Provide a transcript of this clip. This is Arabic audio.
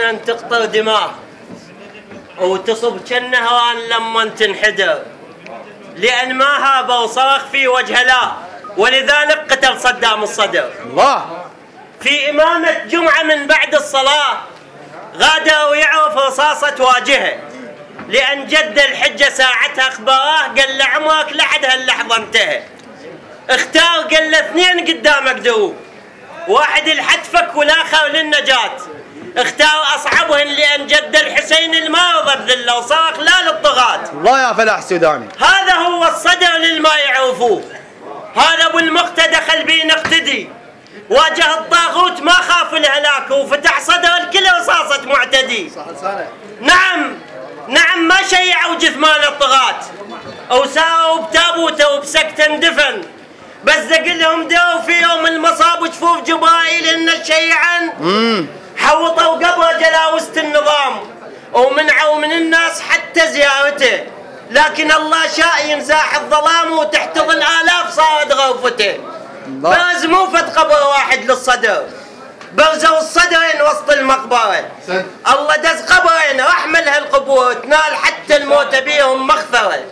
الآن أن تقطر دماء وتصب كالنهران لما تنحدر، لأن ما هاب وصرخ في وجه لا، ولذلك قتل صدام الصدر. الله. في إمامة جمعة من بعد الصلاة غادر ويعرف رصاصة واجهه، لأن جد الحجة ساعتها أخبراه قال له عمرك لحد هاللحظة انتهى. اختار قال له اثنين قدامك دروب، واحد لحتفك والآخر للنجاة. اختار أصعبهن لأن جد الحسين المارض بذله وصرخ لا للطغاة. الله يا فلاح السوداني. هذا هو الصدر للما يعرفوه، هذا ابو المقتى دخل بينا اقتدي، واجه الطاغوت ما خاف الهلاك وفتح صدر الكل رصاصة معتدي. نعم ما شيعوا جثمان الطغاة وساروا بتابوته وبسكت اندفن، بس دق لهم دو في يوم المصاب وجفوف جبرائيل ان الشيعان حوطوا قبره جلاوسة النظام ومنعوا من الناس حتى زيارته، لكن الله شاء ينزاح الظلام وتحت ظل آلاف صارت غرفته. برز مو فت قبر واحد للصدر، برزوا الصدرين وسط المقبرة. الله دز قبرين رحمل هالقبور تنال حتى الموت بيهم مغفرة.